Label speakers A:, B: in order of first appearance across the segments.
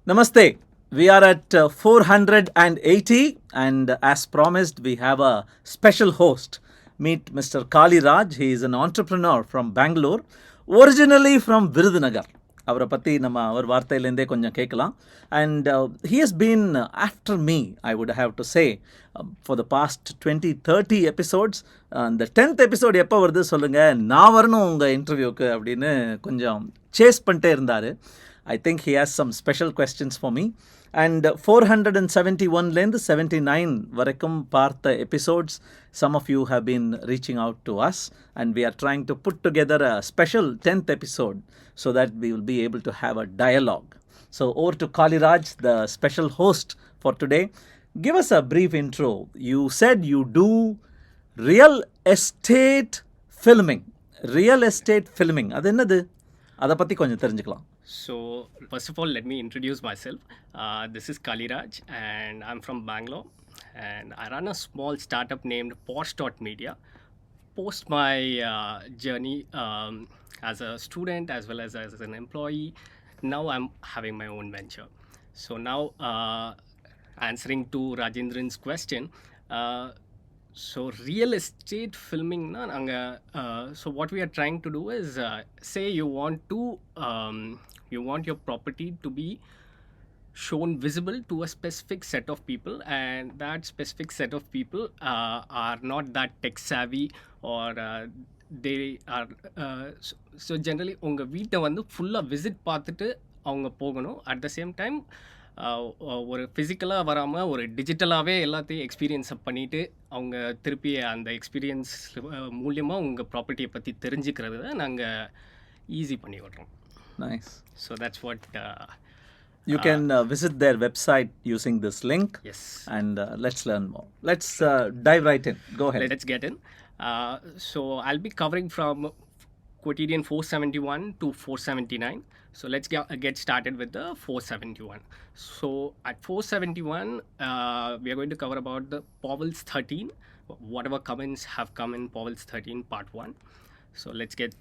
A: Namaste. We are at 480, and as promised, we have a special host. Meet Mr. Kaaliraj. He is an entrepreneur from Bangalore, originally from Virudhunagar. அவரை பற்றி நம்ம அவர் வார்த்தையிலேருந்தே கொஞ்சம் கேட்கலாம். And he has been after me, I would have to say, for the past 20-30 episodes. அந்த 10th episode எப்போ வருது சொல்லுங்கள், நான் வரணும் உங்கள் இன்டர்வியூக்கு அப்படின்னு கொஞ்சம் சேஸ் பண்ணிட்டே இருந்தார். I think he has some special questions for me. And 471லேருந்து 79 வரைக்கும் பார்த்த episodes, some of you have been reaching out to us, and we are trying to put together a special 10th episode so that we will be able to have a dialogue. So over to Kaaliraj, the special host for today. Give us a brief intro. You said you do real estate filming. Real estate filming. அது என்னது? அதை பற்றி கொஞ்சம் தெரிஞ்சுக்கலாம்.
B: So, first of all, let me introduce myself. This is Kaaliraj, and I'm from Bangalore. And I run a small startup named Posh.media. Post my journey as a student as well as an employee, now I'm having my own venture. So, now answering to Rajendran's question. So real estate filming na so what we are trying to do is say you want your property to be shown visible to a specific set of people, and that specific set of people are not that tech savvy, or they are so generally unga வீட்டை வந்து ஃபுல்லாக visit பார்த்துட்டு அவங்க போகணும். At the same time ஒரு ஃபிசிக்கலாக வராமல் ஒரு டிஜிட்டலாகவே எல்லாத்தையும் எக்ஸ்பீரியன்ஸை பண்ணிவிட்டு அவங்க திருப்பி அந்த எக்ஸ்பீரியன்ஸ் மூலியமாக உங்கள் ப்ராப்பர்ட்டியை பற்றி தெரிஞ்சுக்கிறது தான் நாங்கள் ஈஸி பண்ணி விடுறோம்.
A: Nice.
B: So that's what
A: you can visit their website using this link.
B: Yes.
A: And let's learn more. Let's dive right in. Go ahead.
B: Let's get in. So I'll be covering from Quotidian 471 to 479. So let's get started with the 471. So at 471, we are going to cover about the Powell's 13, whatever comments have come in Powell's 13 part 1. So let's get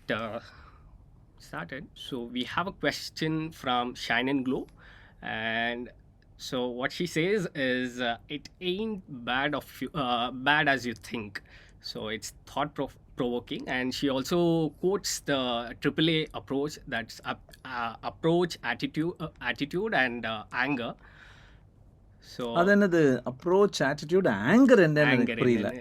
B: started. So we have a question from Shine and Glow, and so what she says is it ain't bad as you think. So it's thought-provoking, and she also quotes the AAA approach, that's approach, attitude and anger. So
A: அது என்னது approach attitude anchor என்னன்னு எனக்கு புரியல.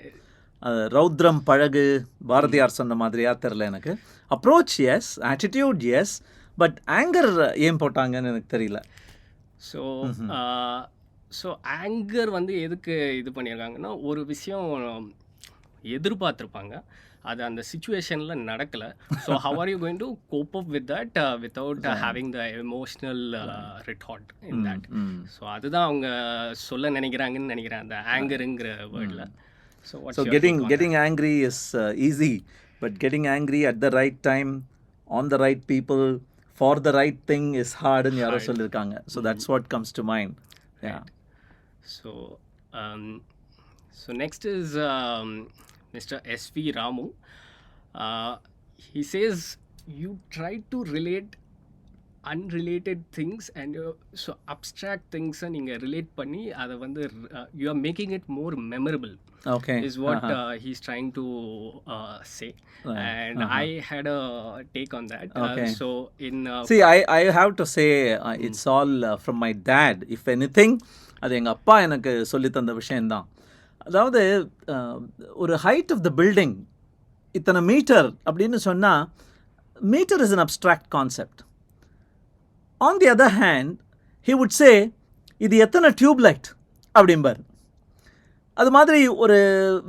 A: ரௌத்ரம் பழகு பாரதியார் சொன்ன மாதிரியா தெரில எனக்கு. Approach is, attitude is, but anger ஏன் போட்டாங்கன்னு எனக்கு தெரியல.
B: ஸோ ஆங்கர் வந்து எதுக்கு இது பண்ணியிருக்காங்கன்னா, ஒரு விஷயம் எதிர்பார்த்துருப்பாங்க, அது அந்த சிச்சுவேஷனில் நடக்கலை. So how are you going to cope up with that without having the emotional retard in that. So அதுதான் அவங்க சொல்ல நினைக்கிறாங்கன்னு நினைக்கிறேன் அந்த ஆங்கருங்கிற வேர்டில்.
A: So getting angry is easy, but getting angry at the right time, on the right people, for the right thing is hard ன்னு யாரோ சொல்லியிருக்காங்க. So that's what comes to mind. Yeah.
B: So next is Mr. S.V. Ramu. He says you try to relate unrelated things and so abstract things நீங்கள் relate பண்ணி அதை வந்து you are making it more memorable.
A: Okay.
B: Is what he's trying to say. Right. And I had a take on that.
A: Okay.
B: So in
A: see, I have to say it's all from my dad. If anything, அது எங்கள் அப்பா எனக்கு சொல்லி தந்த விஷயம்தான். அதாவது ஒரு height of the building இத்தனை மீட்டர் அப்படின்னு சொன்னால், metre is an abstract concept. On the other hand, he would say இது எத்தனை டியூப்லைட் அப்படிம்பார். அது மாதிரி ஒரு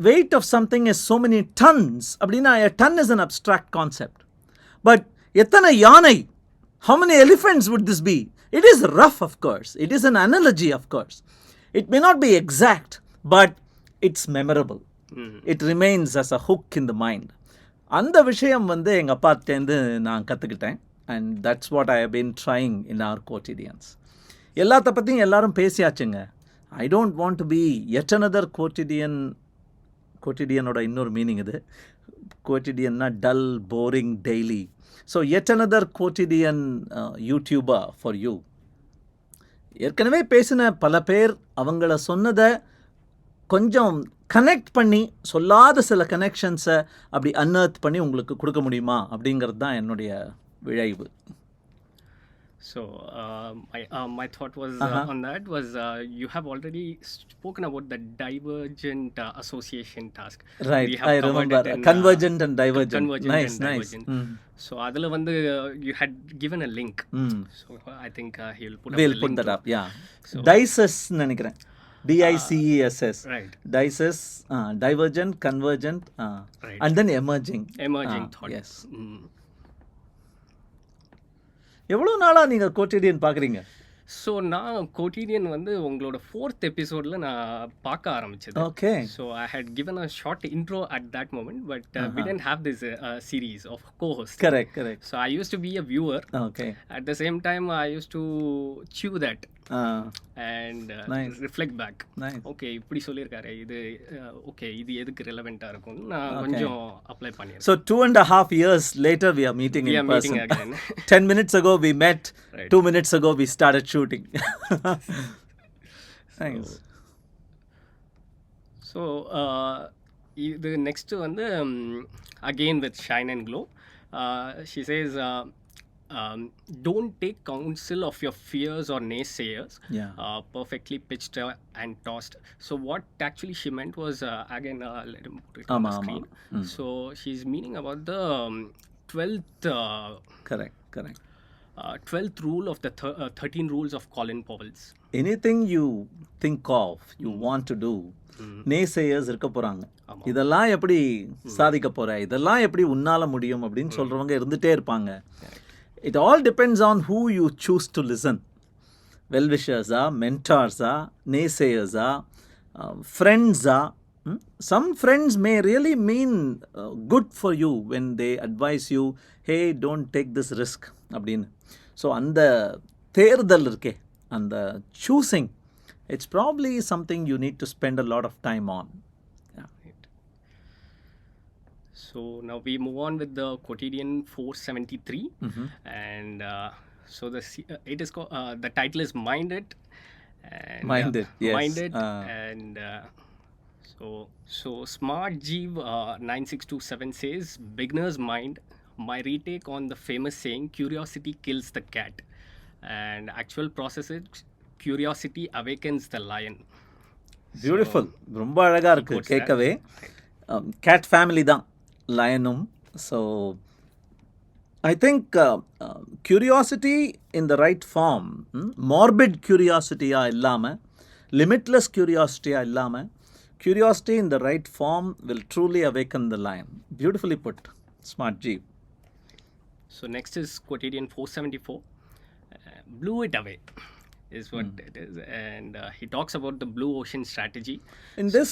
A: weight of something is so many tons அப்படின்னா a ton is an abstract concept. But எத்தனை யானை, how many elephants would this be? It is rough, of course. It is an analogy, of course. It may not be exact, but it's memorable. It remains as a hook in the mind. அந்த விஷயம் வந்து எங்கள் அப்பாட்டேருந்து நான் கற்றுக்கிட்டேன். And that's what I have been trying in our quotidians. எல்லாத்த பற்றியும் எல்லாரும் பேசியாச்சுங்க. I don't want to be yet another quotidian. quotidianோட இன்னொரு மீனிங் இது. quotidianனா dull, boring, daily. So yet another quotidian YouTuber for you. ஏற்கனவே பேசின பல பேர் அவங்கள சொன்னதை கொஞ்சம் கனெக்ட் பண்ணி சொல்லாத சில கனெக்ஷன்ஸை அப்படி அன்அர்த் பண்ணி உங்களுக்கு கொடுக்க முடியுமா அப்படிங்கிறது தான் என்னுடைய விழைவு.
B: So my thought was on that was you have already spoken about the divergent association task.
A: Right,
B: We have
A: I
B: covered
A: remember
B: it in,
A: convergent and divergent.
B: convergent
A: Nice,
B: and
A: nice.
B: divergent. So adula vandu you had given a link. So I think he'll put
A: We'll
B: up the
A: put
B: link
A: that
B: to-
A: up, yeah.
B: So-
A: Dices நினைக்கிறேன், DICESS.
B: Right.
A: Dices, divergent, convergent,
B: Right.
A: and then emerging.
B: Emerging thought.
A: Yes. எவ்வளோ நாளாக நீங்கள் கோட்டிடியன் பார்க்குறீங்க?
B: So நான் கோட்டிடியன் வந்து உங்களோட 4th எபிசோடில் நான் பார்க்க ஆரம்பிச்சது.
A: Okay.
B: So I had given a short intro at that moment but we tend have this series of cohost.
A: Correct correct.
B: So I used to be a viewer.
A: Okay.
B: At the same time I used to chew that and reflect back.
A: Nice.
B: Okay இப்படி சொல்லியிருக்காரு, இது okay இது எதுக்கு ரெலவெண்ட்டாக இருக்கும்னு நான் கொஞ்சம் apply பண்ணியிருக்கேன்.
A: So 2.5 years later we are meeting
B: We
A: in
B: are
A: person.
B: meeting again.
A: 10 minutes ago we met.
B: Right.
A: 2 minutes ago we started shooting. Thanks.
B: So இது நெக்ஸ்ட்டு வந்து again with shine and glow she says don't take counsel of your fears or naysayers.
A: Yeah.
B: Perfectly pitched and tossed. So what actually she meant was again let him put it on the screen. So she's meaning about the 12th
A: Correct.
B: 12th rule of the 13 rules of Colin Powell's.
A: Anything you think of, you want to do, naysayers இருக்க போகிறாங்க. இதெல்லாம் எப்படி சாதிக்க போகிற, இதெல்லாம் எப்படி உன்னால் முடியும் அப்படின்னு சொல்கிறவங்க இருந்துகிட்டே இருப்பாங்க. It all depends on who you choose to listen. Well-wishers, mentors, naysayers, friends. Some friends may really mean good for you when they advise you, hey, don't take this risk. அப்படின்னு. So அந்த தேர்தல் இருக்கே, அந்த choosing, it's probably something you need to spend a lot of time on.
B: So now we move on with the Quotidian 473, and so it is called the title is Mind It, and
A: Mind It, yes.
B: Mind It, and so Smart Jeev 9627 says, beginner's mind, my retake on the famous saying, curiosity kills the cat, and actual process is curiosity awakens the lion.
A: Beautiful. ரொம்ப அழகாக இருக்குது கேட்கவே. Cat family தான் லயனும். So I think curiosity in the right form, morbid க்யூரியாசிட்டியாக இல்லாமல், limitless க்யூரியாசிட்டியாக இல்லாமல், curiosity in the right form will truly awaken the lion. Beautifully put, smart ji.
B: So next is Quotidian 474, blew it away is what it is, and he talks about the blue ocean strategy.
A: In this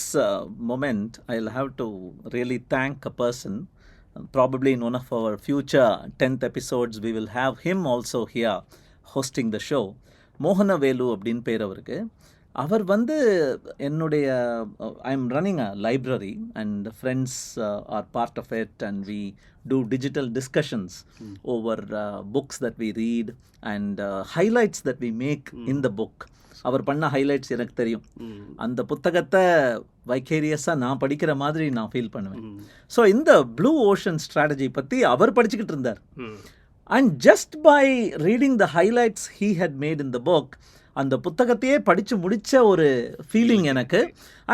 A: moment, I'll have to really thank a person. Probably in one of our future 10th episodes, we will have him also here hosting the show. Mohanavelu அப்படின்னு பேர் அவருக்கு. அவர் வந்து என்னுடைய I am running a library and friends are part of it and we do digital discussions over books that we read and highlights that we make in the book. அவர் பண்ண highlights எனக்கு தெரியும். அந்த புத்தகத்தை வைக்கேரியஸாக நான் படிக்கிற மாதிரி நான் ஃபீல் பண்ணுவேன். ஸோ இந்த ப்ளூ ஓஷன் ஸ்ட்ராட்டஜி பற்றி அவர் படிச்சுக்கிட்டு இருந்தார். And just by reading the highlights he had made in the book, அந்த புத்தகத்தையே படித்து முடித்த ஒரு ஃபீலிங் எனக்கு.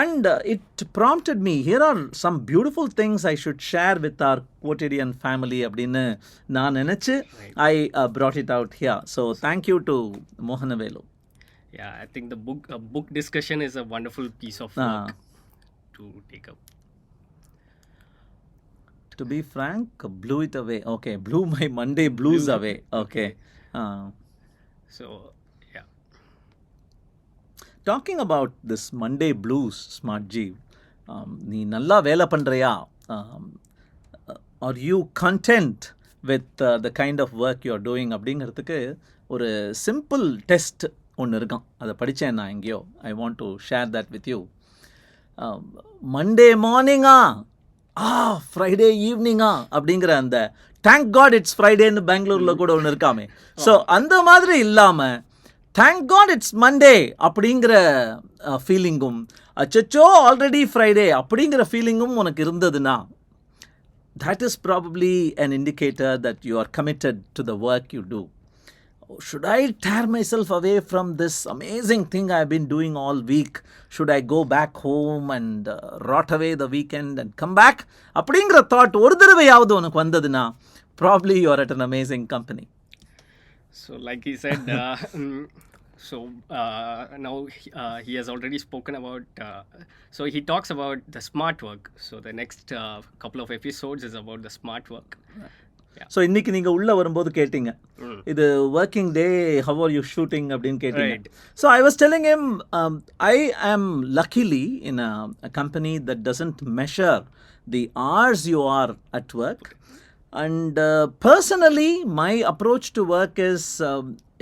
A: And it prompted me, here are some beautiful things I should share with our quotidian family அப்படின்னு நான் நினச்சி ஐ brought it out here. So thank you to மோகனவேலு.
B: Yeah, I think the book discussion is a wonderful piece of work to take up.
A: To be frank, blew it away. Okay, blew my Monday blues away. Okay.
B: So yeah.
A: Talking about this Monday blues, Smart G, நீ நல்லா வேலை பண்ணுறியா? Are you content with the kind of work you are doing? அப்படிங்கிறதுக்கு ஒரு simple test ஒன்று இருக்கான். அதை படித்தேன் நான் எங்கேயோ. I want to share that with you. Monday மார்னிங்கா, ஃப்ரைடே ஈவினிங்கா அப்படிங்கிற அந்த தேங்க் காட் இட்ஸ் ஃப்ரைடேன்னு பெங்களூரில் கூட ஒன்று இருக்காமே. ஸோ அந்த மாதிரி இல்லாமல் தேங்க் காட் இட்ஸ் மண்டே அப்படிங்கிற ஃபீலிங்கும், அச்சச்சோ ஆல்ரெடி ஃப்ரைடே அப்படிங்கிற ஃபீலிங்கும் உனக்கு இருந்ததுன்னா, that is probably an indicator that you are committed to the work you do. Should I tear myself away from this amazing thing I've been doing all week? Should I go back home and rot away the weekend and come back? அப்படிங்கிற thought ஒரு தடவையாவது உனக்கு வந்ததுன்னா, probably you are at an amazing company.
B: So like he said, now he has already spoken about, so he talks about the smart work. So the next couple of episodes is about the smart work.
A: So இன்னைக்கு நீங்கள் உள்ளே வரும்போது கேட்டீங்க, இது working day, how are you shooting அப்படின்னு கேட்டீங்க. So I was telling him, I am luckily in a company that doesn't measure the hours you are at work. And personally, my approach to work is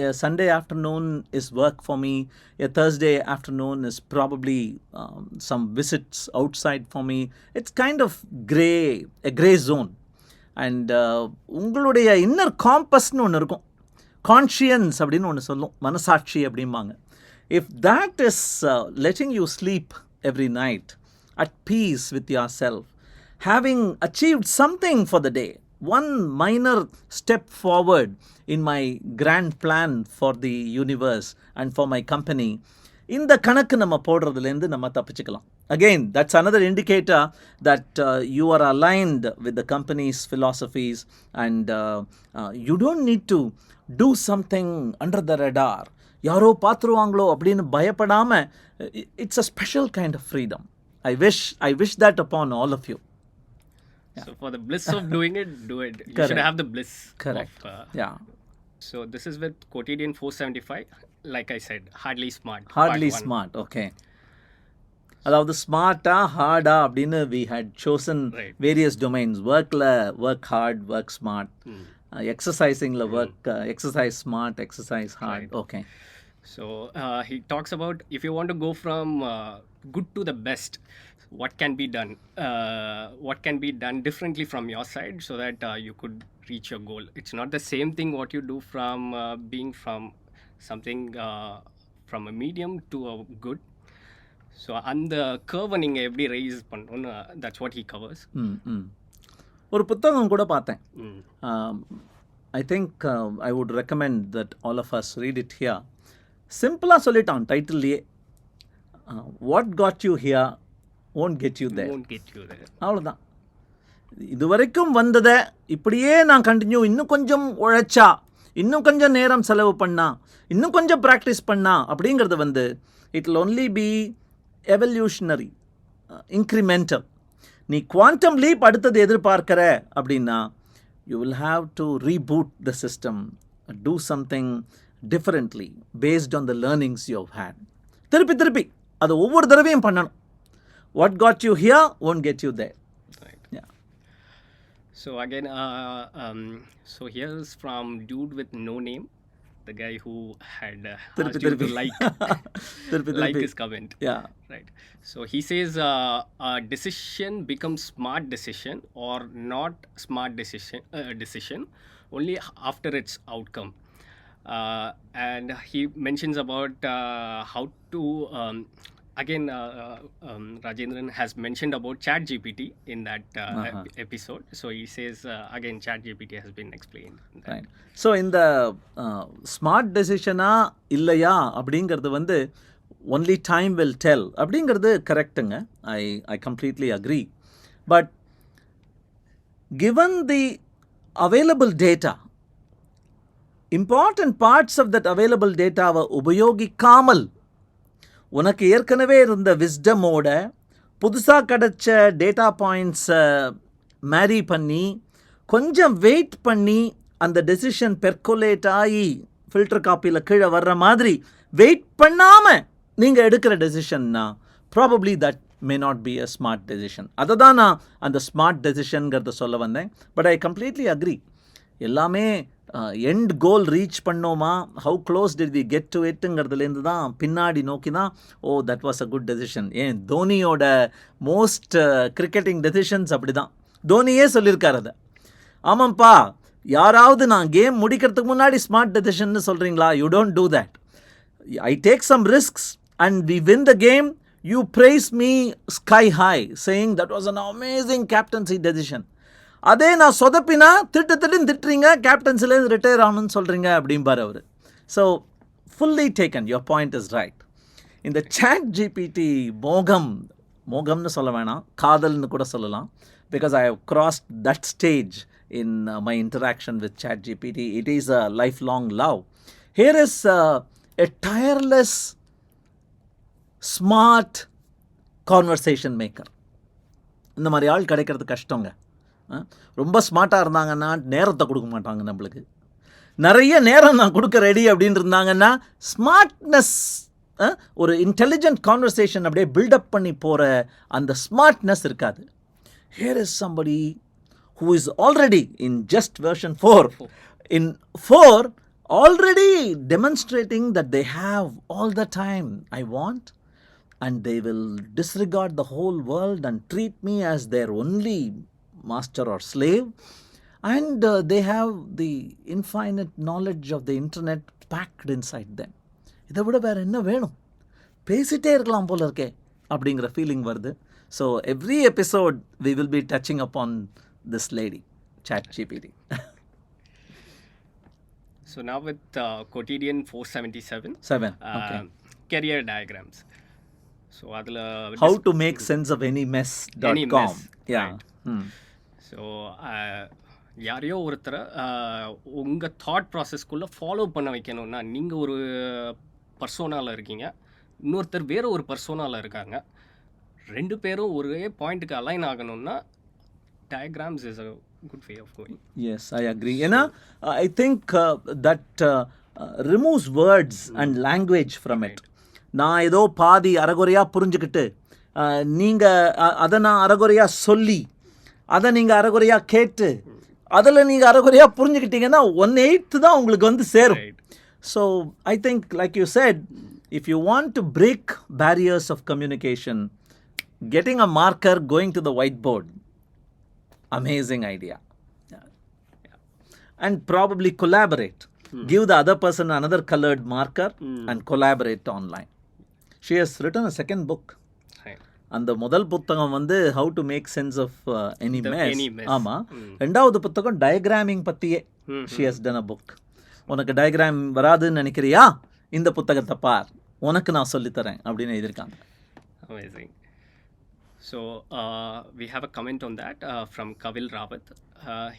A: a Sunday afternoon is work for me. A Thursday afternoon is probably some visits outside for me. It's kind of a gray zone. And உங்களுடைய inner காம்பஸ்ன்னு ஒன்று இருக்கும், conscience அப்படின்னு ஒன்று சொல்லும், மனசாட்சி அப்படிம்பாங்க. If that is letting you sleep every night at piece with your self, having achieved something for the day, one minor step forward in my grand plan for the universe and for my company, இந்த கணக்கு நம்ம போடுறதுலேருந்து நம்ம தப்பிச்சுக்கலாம். Again, that's another indicator that you are aligned with the company's philosophies, and you don't need to do something under the radar. யாரோ பார்த்துருவாங்களோ அப்படின்னு பயப்படாமல், it's a special kind of freedom. I wish that upon all of you.
B: So for the bliss of doing it, do it. You
A: Correct.
B: should have the bliss.
A: Correct. Yeah.
B: So this is with Quotidian 475. Like I said, hardly smart.
A: Hardly smart. Okay. அதாவது ஸ்மார்ட்டா ஹார்டா அப்படின்னு we had chosen various domains. ஒர்க்கில் work hard, work smart, எக்ஸசைசிங்கில் work exercise smart, exercise hard. Okay.
B: So he talks about if you want to go from good to the best, what can be done? What can be done differently from your side so that you could reach your goal? It's not the same thing what you do from being from something from a medium to a good. So அந்த கர்வை நீங்கள் எப்படி rice பண்ணணும்னு, that's what he covers.
A: ஒரு புத்தகம் கூட பார்த்தேன். I think I would recommend that all of us read it here. சிம்பிளாக சொல்லிட்டான் டைட்டில்லையே, what got you here won't get you there. அவ்வளோதான். இது வரைக்கும் வந்ததை இப்படியே நான் கண்டினியூ, இன்னும் கொஞ்சம் உழைச்சா, இன்னும் கொஞ்சம் நேரம் செலவு பண்ணா, இன்னும் கொஞ்சம் ப்ராக்டிஸ் பண்ணா அப்படிங்கிறது வந்து it will only be evolutionary, incremental. நீ குவாண்டம் லீப் அடுத்தது எதிர்பார்க்கிற அப்படின்னா, you will have to reboot the system, do something differently based on the learnings you have had. திருப்பி அது ஒவ்வொரு தடவையும் பண்ணணும். What got you here won't get you there.
B: Right. Yeah. So again, so here's from dude with no name, the guy who had asked you to like his comment.
A: Yeah.
B: Right. So he says a decision becomes smart decision or not smart decision only after its outcome. And he mentions about how to again, Rajendran has mentioned about ChatGPT in that episode. So he says, again, ChatGPT has been explained.
A: Right. So in the smart decision-ஆ இல்லையா அப்படிங்கிறது வந்து only time will tell அப்படிங்கிறது கரெக்டுங்க. I completely agree. But given the available data, important parts of that available data-வை உபயோகிக்காமல், உனக்கு ஏற்கனவே இருந்த விஸ்டமோட புதுசாக கிடச்ச டேட்டா பாயிண்ட்ஸை மேரி பண்ணி கொஞ்சம் வெயிட் பண்ணி அந்த டெசிஷன் பெர்குலேட் ஆகி ஃபில்டர் காப்பியில் கீழே வர்ற மாதிரி வெயிட் பண்ணாமல் நீங்கள் எடுக்கிற டெசிஷன்னா probably that may not be a smart decision. அதை தான் நான் அந்த ஸ்மார்ட் டெசிஷனுங்கிறத சொல்ல வந்தேன். But I completely agree. எல்லாமே எண்ட் கோல் ரீச் பண்ணோமா, how close did we get to இட்டுங்கிறதுலேருந்து தான் பின்னாடி நோக்கி தான் oh that was a good decision. ஏன் தோனியோட மோஸ்ட் கிரிக்கெட்டிங் டெசிஷன்ஸ் அப்படி தான். தோனியே சொல்லியிருக்கார் அதை. ஆமாம்ப்பா, யாராவது நான் கேம் முடிக்கிறதுக்கு முன்னாடி ஸ்மார்ட் டெசிஷன்னு சொல்கிறீங்களா? You don't do that. I take some risks and we win the game. You praise me sky high, saying that was an amazing captaincy decision. அதே நான் சொதப்பினா திட்டுறீங்க, கேப்டன்சிலேருந்து ரிட்டையர் ஆகணும்னு சொல்கிறீங்க அப்படிம்பார் அவர். So fully taken, your point is right. இந்த ChatGPT மோகம்னு சொல்ல வேணாம், காதல்னு கூட சொல்லலாம். Because I have crossed that stage in my interaction with chat gpt. It is a lifelong love. Here is a tireless smart conversation maker. இந்த மாதிரி ஆள் கிடைக்கிறது கஷ்டங்க. ரொம்ப ஸ்மார்ட்டாக இருந்தாங்கன்னா நேரத்தை கொடுக்க மாட்டாங்க நம்மளுக்கு. நிறைய நேரம் நான் கொடுக்க ரெடி அப்படின்னு இருந்தாங்கன்னா ஸ்மார்ட்னஸ், ஒரு இன்டெலிஜென்ட் கான்வர்சேஷன் அப்படியே பில்டப் பண்ணி போகிற அந்த ஸ்மார்ட்னஸ் இருக்காது. Here is somebody who is already in just version 4. In 4, already demonstrating that they have all the time I want, and they will disregard the whole world and treat me as their only master or slave. And they have the infinite knowledge of the internet packed inside them. இதை விட வேறு என்ன வேணும்? பேசிட்டே இருக்கலாம் போல இருக்கே அப்படிங்கிற ஃபீலிங் வருது. So every episode we will be touching upon this lady, ChatGPT.
B: So now with Quotidian 477,
A: Okay.
B: career diagrams. So adula
A: How to make sense of any mess.com.
B: Any mess,
A: Yeah.
B: right. So யாரையோ ஒருத்தரை உங்கள் thought ப்ராசஸ்க்குள்ளே follow பண்ண வைக்கணும்னா, நீங்கள் ஒரு பர்சோனாவில் இருக்கீங்க, இன்னொருத்தர் வேறு ஒரு பர்சோனாவில் இருக்காங்க, ரெண்டு பேரும் ஒரே பாயிண்ட்டுக்கு அலைன் ஆகணும்னா diagrams is a good way of going.
A: Yes, I agree. ஏன்னா I think that removes words and language from it. நான் ஏதோ பாதி அரைகுறையாக புரிஞ்சுக்கிட்டு நீங்கள் அதை நான் அரைகுறையாக சொல்லி அதை நீங்கள் அரைகுறையாக கேட்டு அதில் நீங்கள் அரைகுறையாக புரிஞ்சுக்கிட்டீங்கன்னா 1/8 தான் உங்களுக்கு வந்து சேரும். So I think like you said, if you want to break barriers of communication, getting a marker, going to the whiteboard, amazing idea. Yeah. And probably collaborate. Give the other person another colored marker and collaborate online. She has written a second book. அந்த முதல் புத்தகம் வந்து how to make sense of any mess. ஆமாம். ரெண்டாவது புத்தகம் டயக்ராமிங் பற்றியே. She has done a book. உனக்கு diagram வராதுன்னு நினைக்கிறியா, இந்த புத்தகத்தை பார், உனக்கு நான் சொல்லித்தரேன் அப்படின்னு எழுதியிருக்காங்க.
B: Amazing. So we have a comment on that from Kavil Rawat.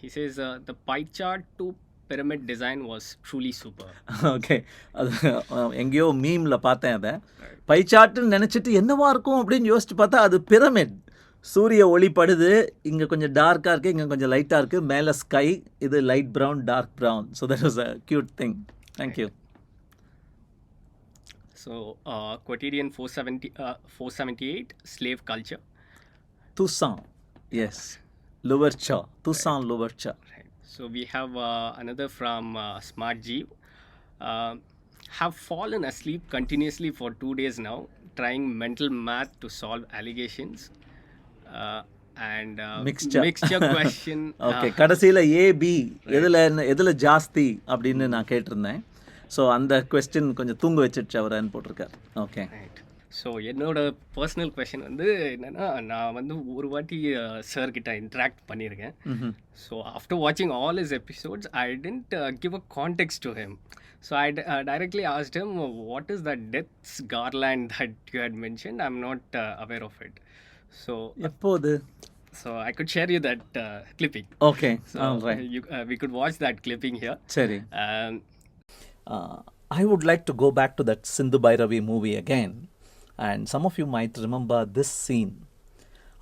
B: He says the pie chart to pyramid design was truly super.
A: Okay, அது எங்கேயோ மீமில் பார்த்தேன். அதை பை சார்ட்டுன்னு நினச்சிட்டு என்னவா இருக்கும் அப்படின்னு யோசிச்சு பார்த்தா அது பிரமிட். சூரிய ஒளி படுது, இங்கே கொஞ்சம் டார்க்காக இருக்குது, இங்கே கொஞ்சம் லைட்டாக இருக்குது, மேலே ஸ்கை, இது light brown dark brown. So that was a cute thing. Thank you.
B: So Quotidian 478, slave culture.
A: Tucson, yes. Louverture, Tucson, Louverture.
B: Right. So we have another from Smart Jeev. Have fallen asleep continuously for 2 days now, trying mental math to solve allegations. And mixture question.
A: Okay, கடைசியில் AB எதில் ஜாஸ்தி அப்படின்னு நான் கேட்டிருந்தேன். So அந்த question கொஞ்சம் தூங்க வச்சிடுச்சு அவரன்னு போட்டிருக்காரு. ஓகே,
B: ஸோ என்னோட பர்சனல் கொஷின் வந்து என்னென்னா, நான் வந்து ஒரு வாட்டி சார்கிட்ட இன்ட்ராக்ட் பண்ணியிருக்கேன். ஸோ ஆஃப்டர் வாட்சிங் all his episodes I tend give a context to him. So I directly asked him, what is the death's garland that you had mentioned? I am not aware of it. So
A: எப்போது?
B: So I could share you that clipping.
A: Okay,
B: so
A: all right.
B: We could watch that clipping here.
A: சரி. I would like to go back to that Sindhu Bhairavi movie again. And some of you might remember this scene.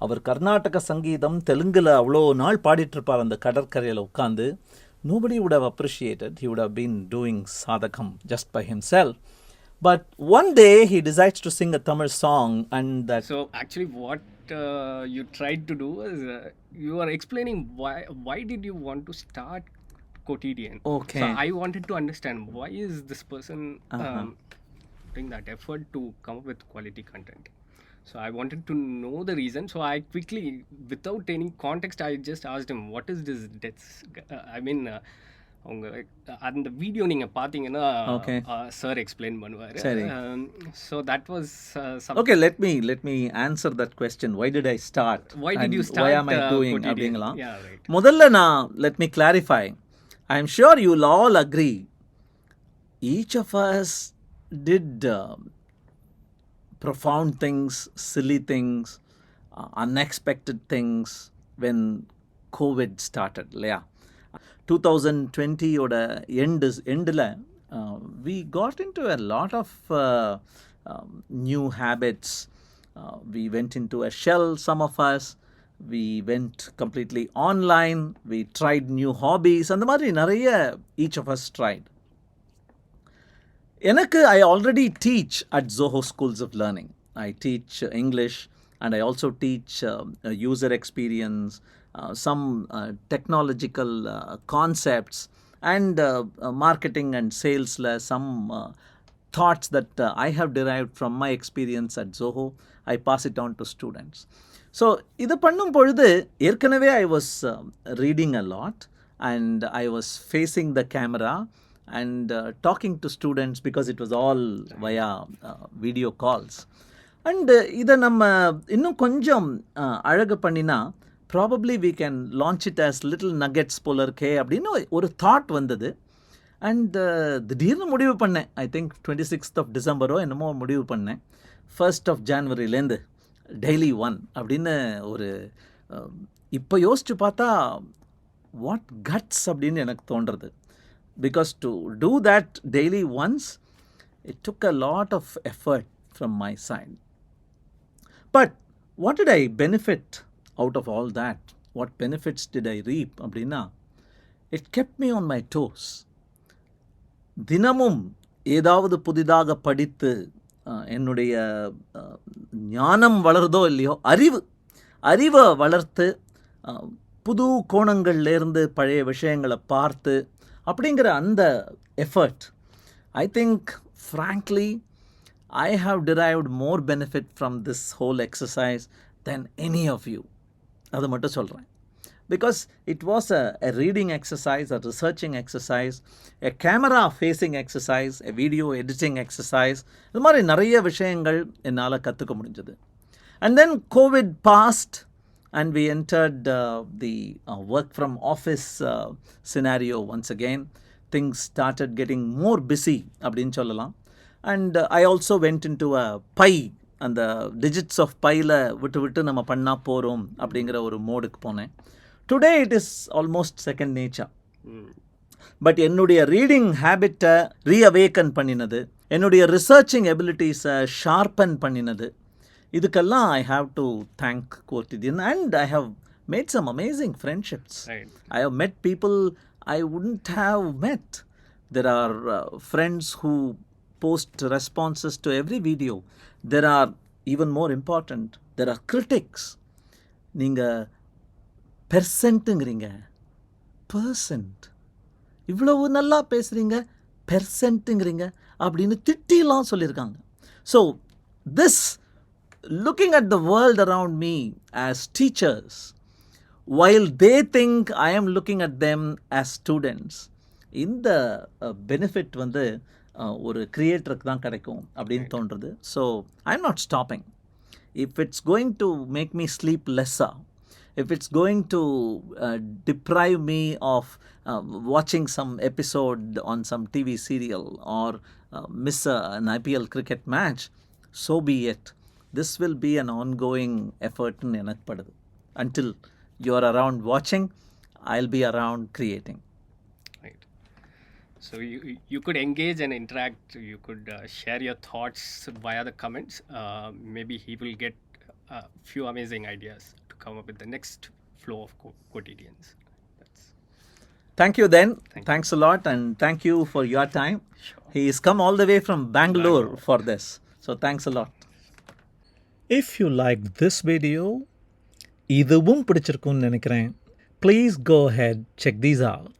A: அவர் கர்நாடக சங்கீதம் தெலுங்கில் அவ்வளோ நாள் பாடிட்டுருப்பார் அந்த கடற்கரையில் உட்காந்து. Nobody would have appreciated. He would have been doing sadhakam just by himself. But one day he decides to sing a Tamil song, and that...
B: So actually what you tried to do is you are explaining why did you want to start Quotidian.
A: Okay.
B: So I wanted to understand why is this person putting that effort to come up with quality content. So I wanted to know the reason. So I quickly, without any context, I just asked him, what is this deaths? I mean, அவங்க அந்த video நீங்கள் பார்த்தீங்கன்னா
A: Okay.
B: Sir explain பண்ணுவார்.
A: சரி.
B: So that was
A: Okay, let me answer that question. Why did I start?
B: Why did
A: And
B: you
A: why
B: start
A: am I doing
B: Quotidian?
A: அப்படிங்களா?
B: Yeah, right.
A: முதல்ல நான் let me clarify. I am sure you will all agree. Each of us did profound things, silly things, unexpected things when COVID started. இல்லையா? 2020 ஓட எண்டில் we got into a lot of new habits. We went into a shell, some of us. We went completely online. We tried new hobbies. அந்த மாதிரி நிறைய each of us tried. எனக்கு I already teach at Zoho Schools of Learning. I teach English and I also teach user experience, some technological concepts and marketing and sales, some thoughts that I have derived from my experience at Zoho. I pass it on to students. So இது பண்ணும் பொழுது ஏற்கனவே I was reading a lot and I was facing the camera and talking to students because it was all via video calls. And இதை நம்ம இன்னும் கொஞ்சம் அழகு பண்ணினா probably we can launch it as little nuggets போல இருக்கே அப்படின்னு ஒரு தாட் வந்தது. அண்ட் திடீர்னு முடிவு பண்ணேன். I think 26th of December என்னமோ முடிவு பண்ணேன். 1st of January டெய்லி 1 அப்படின்னு ஒரு இப்போ யோசிச்சு பார்த்தா வாட் கட்ஸ் அப்படின்னு எனக்கு தோன்றது. Because to do that daily once, it took a lot of effort from my side. But what did I benefit out of all that? What benefits did I reap? அப்படின்னா it kept me on my toes. தினமும் ஏதாவது புதிதாக படித்து என்னுடைய ஞானம் வளருதோ இல்லையோ அறிவை வளர்த்து புது கோணங்கள்லேருந்து பழைய விஷயங்களை பார்த்து அப்படிங்கிற அந்த effort, I think frankly I have derived more benefit from this whole exercise than any of you. அது மட்டும் சொல்கிறேன். Because it was a reading exercise, a researching exercise, a camera facing exercise, a video editing exercise. இது மாதிரி நிறைய விஷயங்கள் என்னால் கற்றுக்க முடிஞ்சது. And then COVID passed and we entered the work from office scenario once again. Things started getting more busy அப்படின்னு சொல்லலாம். And I also went into a pie, அந்த டிஜிட்ஸ் ஆஃப் பையில் விட்டு நம்ம பண்ணால் போகிறோம் அப்படிங்கிற ஒரு மோடுக்கு போனேன். Today it is almost second nature. But என்னுடைய ரீடிங் ஹேபிட்டை ரீஅவேக்கன் பண்ணினது, என்னுடைய ரிசர்ச்சிங் எபிலிட்டிஸை ஷார்பன் பண்ணினது, இதுக்கெல்லாம் I have to thank Quotidian. And I have made some amazing friendships.
B: Right.
A: I have met people I wouldn't have met. There are friends who post responses to every video. There are, even more important, there are critics. நீங்கள் பெர்சென்ட்டுங்கிறீங்க, percent இவ்வளவு நல்லா பேசுகிறீங்க, பெர்சென்ட்டுங்கிறீங்க அப்படின்னு திட்டிலாம் சொல்லியிருக்காங்க. So this looking at the world around me as teachers, while they think I am looking at them as students, இந்த benefit வந்து ஒரு கிரியேட்டருக்கு தான் கிடைக்கும் அப்படின்னு தோன்றுறது. So I am not stopping. If it's going to make me sleep லெஸ்ஸா, if it's going to deprive me of watching some episode on some TV serial or miss an IPL cricket match, so be it. This will be an ongoing effort in enakpadadu. Until you are around watching, I'll be around creating.
B: Right. So you could engage and interact. You could share your thoughts via the comments. Maybe he will get a few amazing ideas to come up with the next flow of Quotidians.
A: Thank you then. Thanks a lot, and thank you for your time.
B: Sure.
A: He has come all the way from Bangalore for this. So thanks a lot. If you liked this video, இதுவும் பிடிச்சிருக்கும்னு நினைக்கிறேன். Please go ahead, check these out.